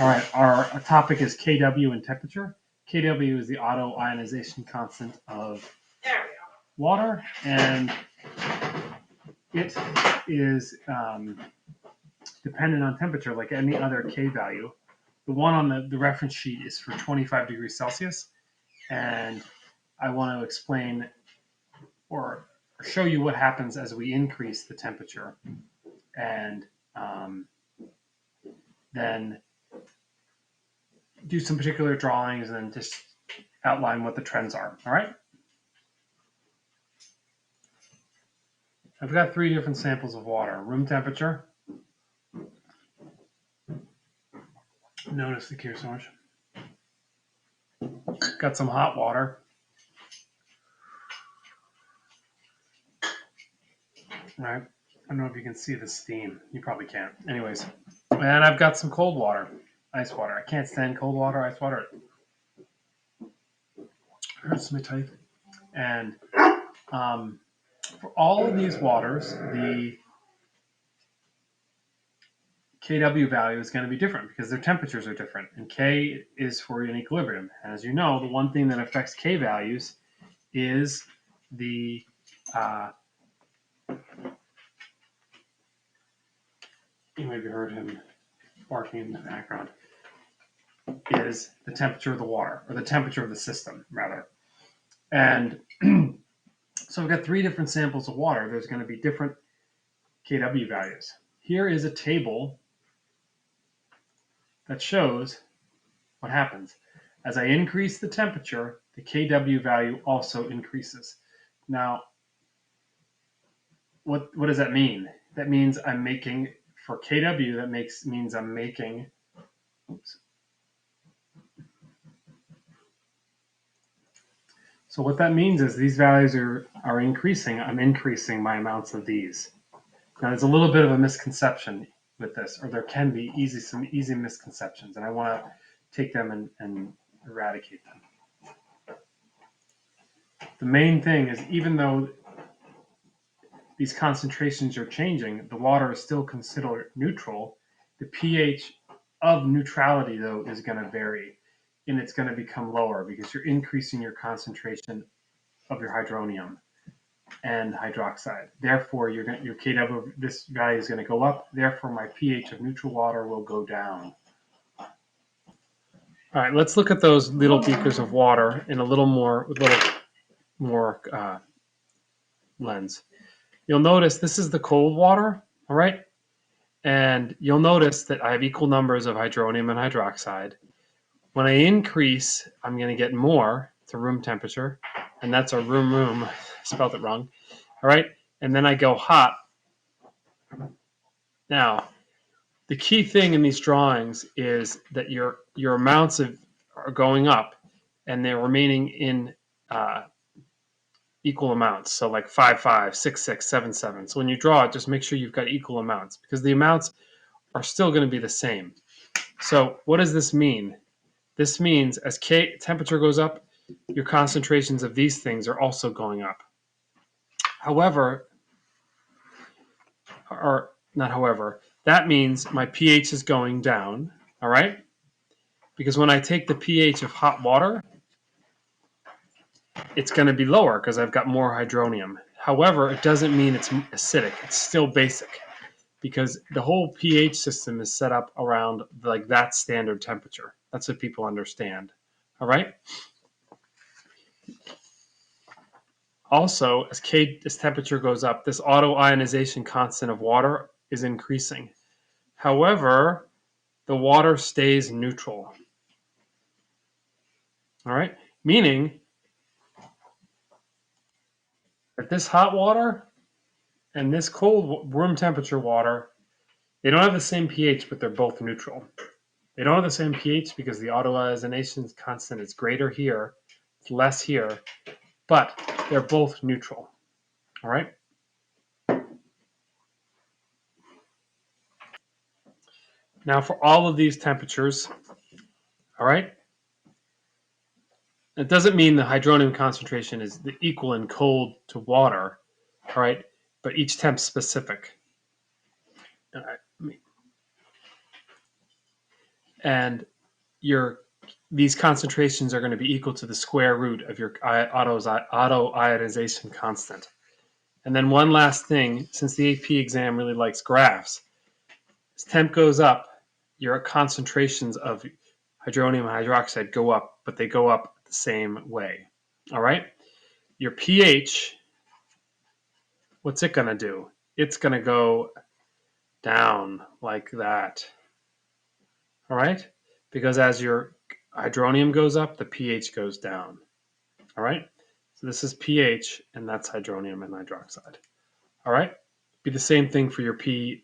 All right, our topic is KW and temperature. KW is the auto ionization constant of water, and it is dependent on temperature like any other K value. The one on the reference sheet is for 25 degrees Celsius, and I want to explain or show you what happens as we increase the temperature, and then do some particular drawings and just outline what the trends are. All right. I've got 3 different samples of water. Room temperature. Notice the cure so much. Got some hot water. All right. I don't know if you can see the steam. You probably can't. Anyways, and I've got some cold water, ice water. I can't stand cold water, ice water. It hurts my teeth. And for all of these waters, the KW value is going to be different because their temperatures are different. And K is for an equilibrium. And as you know, the one thing that affects K values is the you maybe heard him barking in the background, is the temperature of the water, or the temperature of the system, rather. And so we've got 3 different samples of water. There's going to be different KW values. Here is a table that shows what happens. As I increase the temperature, the KW value also increases. Now, what does that mean? That means I'm making, for KW, that means I'm making, oops. So what that means is these values are increasing. I'm increasing my amounts of these. Now, there's a little bit of a misconception with this, or there can be some easy misconceptions, and I want to take them and eradicate them. The main thing is, even though these concentrations are changing, the water is still considered neutral. The pH of neutrality, though, is going to vary, and it's going to become lower because you're increasing your concentration of your hydronium and hydroxide. Therefore, your KW, this value is going to go up. Therefore, my pH of neutral water will go down. All right, let's look at those little beakers of water in a little more lens. You'll notice this is the cold water, all right? And you'll notice that I have equal numbers of hydronium and hydroxide. When I increase, I'm going to get more to room temperature, and that's a room. I spelled it wrong. All right, and then I go hot. Now, the key thing in these drawings is that your amounts are going up, and they're remaining in equal amounts. So like 5, 5, 6, 6, 7, 7. So when you draw it, just make sure you've got equal amounts because the amounts are still going to be the same. So what does this mean? This means as temperature goes up, your concentrations of these things are also going up. However, or not however, that means my pH is going down, all right? Because when I take the pH of hot water, it's going to be lower because I've got more hydronium. However, it doesn't mean it's acidic. It's still basic because the whole pH system is set up around like that standard temperature. That's what people understand. All right. Also, as temperature goes up, this auto ionization constant of water is increasing. However, the water stays neutral. All right, meaning that this hot water and this cold room temperature water, they don't have the same pH, but they're both neutral. They don't have the same pH because the auto ionization constant is greater here, it's less here, but they're both neutral. All right. Now for all of these temperatures, all right, it doesn't mean the hydronium concentration is equal in cold to water, all right, but each temp specific. All right. and these concentrations are going to be equal to the square root of your autoionization constant. And then one last thing, since the AP exam really likes graphs, as temp goes up, your concentrations of hydronium hydroxide go up, but they go up the same way. All right? Your pH, what's it going to do? It's going to go down like that. All right? Because as your hydronium goes up, the pH goes down. All right? So this is pH, and that's hydronium and hydroxide. All right? Be the same thing for your POH.